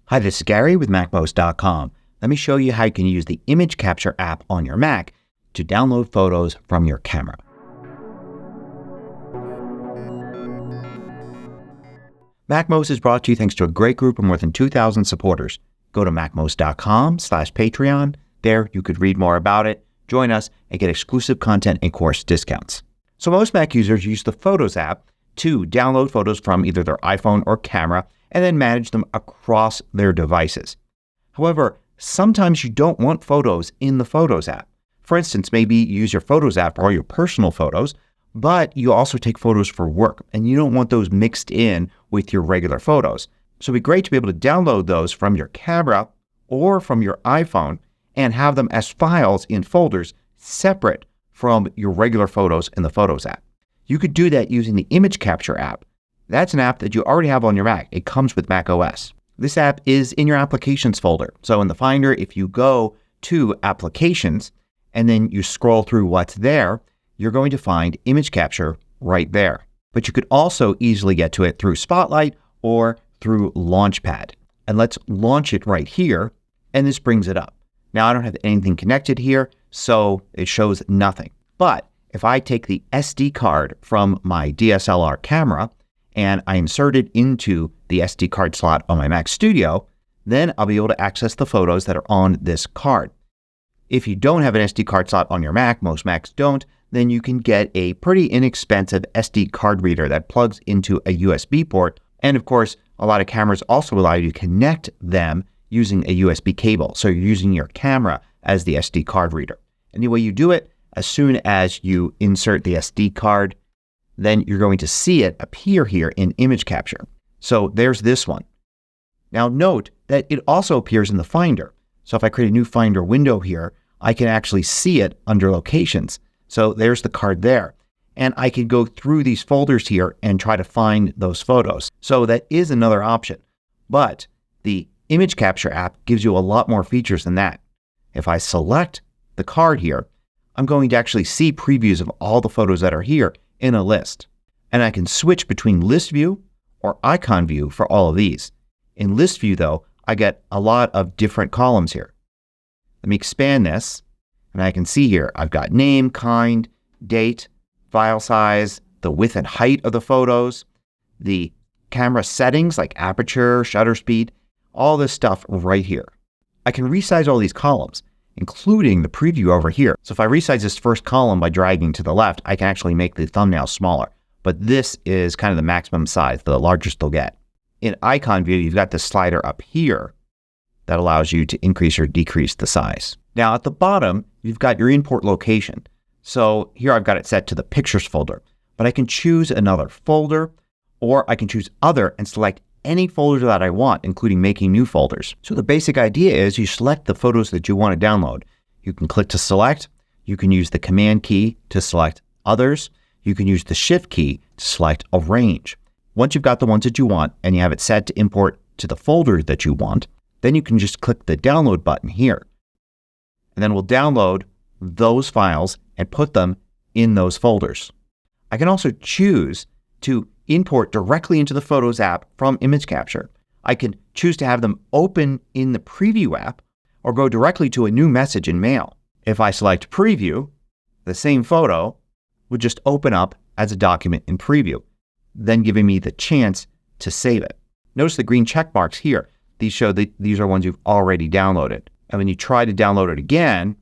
Hi, this is Gary with MACMOST.com. Let me show you how you can use the Image Capture app on your Mac to download photos from your camera. MACMOST is brought to you thanks to a great group of more than 2,000 supporters. Go to MACMOST.com/Patreon. There you could read more about it, join us, and get exclusive content and course discounts. So most Mac users use the Photos app to download photos from either their iPhone or camera and then manage them across their devices. However, sometimes you don't want photos in the Photos app. For instance, maybe you use your Photos app for all your personal photos, but you also take photos for work and you don't want those mixed in with your regular photos. So it'd be great to be able to download those from your camera or from your iPhone and have them as files in folders separate from your regular photos in the Photos app. You could do that using the Image Capture app. That's an app that you already have on your Mac. It comes with Mac OS. This app is in your Applications folder. So in the Finder, if you go to Applications and then you scroll through what's there, you're going to find Image Capture right there. But you could also easily get to it through Spotlight or through Launchpad. And let's launch it right here, and this brings it up. Now I don't have anything connected here, so it shows nothing. But if I take the SD card from my DSLR camera and I insert it into the SD card slot on my Mac Studio, then I'll be able to access the photos that are on this card. If you don't have an SD card slot on your Mac, most Macs don't, then you can get a pretty inexpensive SD card reader that plugs into a USB port. And of course, a lot of cameras also allow you to connect them using a USB cable. So you're using your camera as the SD card reader. And the way you do it, as soon as you insert the SD card, then you're going to see it appear here in Image Capture. So there's this one. Now note that it also appears in the Finder. So if I create a new Finder window here, I can actually see it under Locations. So there's the card there. And I can go through these folders here and try to find those photos. So that is another option. But the Image Capture app gives you a lot more features than that. If I select the card here, I'm going to actually see previews of all the photos that are here in a list. And I can switch between List View or Icon View for all of these. In List View though, I get a lot of different columns here. Let me expand this and I can see here I've got name, kind, date, file size, the width and height of the photos, the camera settings like aperture, shutter speed, all this stuff right here. I can resize all these columns, including the preview over here. So if I resize this first column by dragging to the left, I can actually make the thumbnail smaller. But this is kind of the maximum size, the largest they'll get. In Icon View, you've got this slider up here that allows you to increase or decrease the size. Now at the bottom, you've got your import location. So here I've got it set to the Pictures folder. But I can choose another folder, or I can choose Other and select any folder that I want, including making new folders. So the basic idea is you select the photos that you want to download. You can click to select. You can use the Command key to select others. You can use the Shift key to select Arrange. Once you've got the ones that you want and you have it set to import to the folder that you want, then you can just click the Download button here. And then we'll download those files and put them in those folders. I can also choose to import directly into the Photos app from Image Capture. I can choose to have them open in the Preview app or go directly to a new message in Mail. If I select Preview, the same photo would just open up as a document in Preview, then giving me the chance to save it. Notice the green check marks here. These show that these are ones you've already downloaded. And when you try to download it again,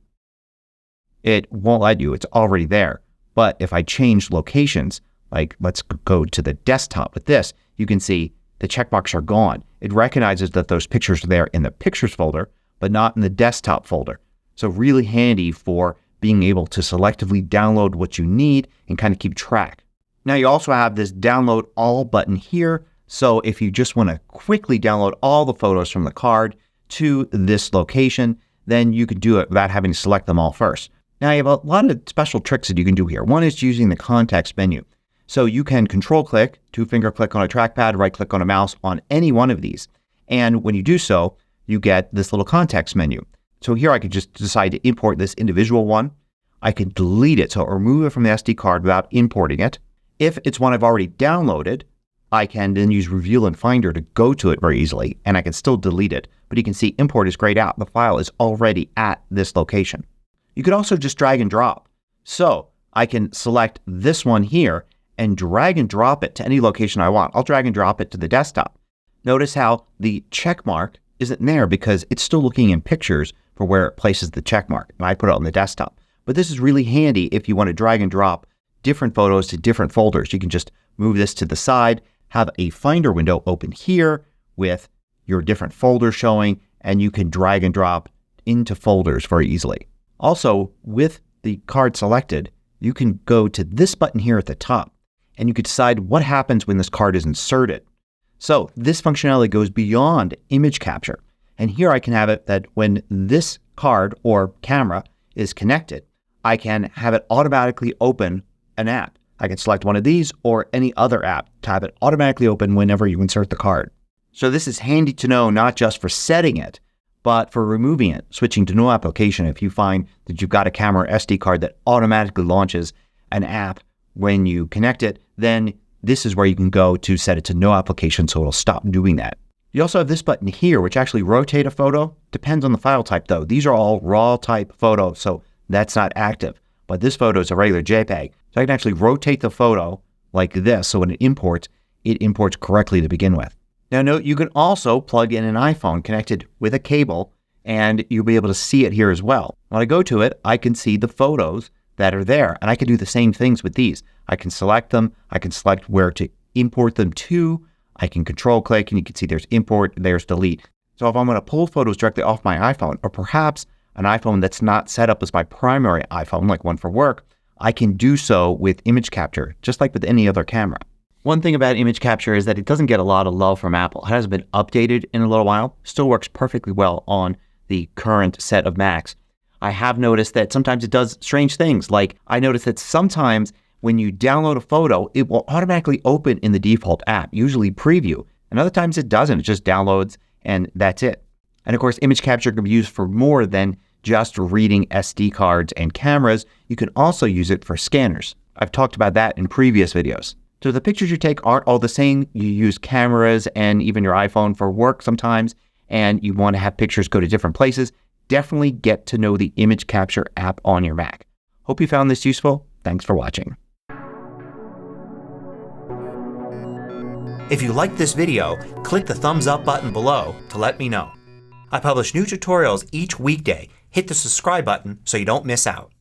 it won't let you. It's already there. But if I change locations, like let's go to the desktop with this, you can see the check marks are gone. It recognizes that those pictures are there in the Pictures folder, but not in the Desktop folder. So really handy for being able to selectively download what you need and kind of keep track. Now you also have this Download All button here. So if you just want to quickly download all the photos from the card to this location, then you could do it without having to select them all first. Now you have a lot of special tricks that you can do here. One is using the context menu. So you can control click, two-finger click on a trackpad, right click on a mouse on any one of these. And when you do so, you get this little context menu. So here I could just decide to import this individual one. I can delete it, so remove it from the SD card without importing it. If it's one I've already downloaded, I can then use Reveal in Finder to go to it very easily, and I can still delete it. But you can see import is grayed out. The file is already at this location. You could also just drag and drop. So I can select this one here and drag and drop it to any location I want. I'll drag and drop it to the desktop. Notice how the check mark isn't there because it's still looking in pictures for where it places the check mark, and I put it on the desktop. But this is really handy if you want to drag and drop different photos to different folders. You can just move this to the side, have a Finder window open here with your different folders showing, and you can drag and drop into folders very easily. Also, with the card selected, you can go to this button here at the top, and you can decide what happens when this card is inserted. So this functionality goes beyond image capture. And here I can have it that when this card or camera is connected, I can have it automatically open an app. I can select one of these or any other app to have it automatically open whenever you insert the card. So this is handy to know not just for setting it, but for removing it, switching to no application. If you find that you've got a camera or SD card that automatically launches an app when you connect it, then this is where you can go to set it to no application so it'll stop doing that. You also have this button here which actually rotate a photo. Depends on the file type though. These are all RAW type photos, so that's not active. But this photo is a regular JPEG. So I can actually rotate the photo like this so when it imports correctly to begin with. Now note you can also plug in an iPhone connected with a cable and you'll be able to see it here as well. When I go to it, I can see the photos that are there, and I can do the same things with these. I can select them. I can select where to import them to. I can control click and you can see there's import, there's delete. So if I'm going to pull photos directly off my iPhone, or perhaps an iPhone that's not set up as my primary iPhone, like one for work, I can do so with image capture, just like with any other camera. One thing about image capture is that it doesn't get a lot of love from Apple. It hasn't been updated in a little while. Still works perfectly well on the current set of Macs. I have noticed that sometimes it does strange things. Like I noticed that sometimes when you download a photo, it will automatically open in the default app, usually Preview. And other times it doesn't. It just downloads and that's it. And of course, image capture can be used for more than just reading SD cards and cameras. You can also use it for scanners. I've talked about that in previous videos. So the pictures you take aren't all the same. You use cameras and even your iPhone for work sometimes, and you want to have pictures go to different places. Definitely get to know the image capture app on your Mac. Hope you found this useful. Thanks for watching. If you liked this video, click the thumbs up button below to let me know. I publish new tutorials each weekday. Hit the subscribe button so you don't miss out.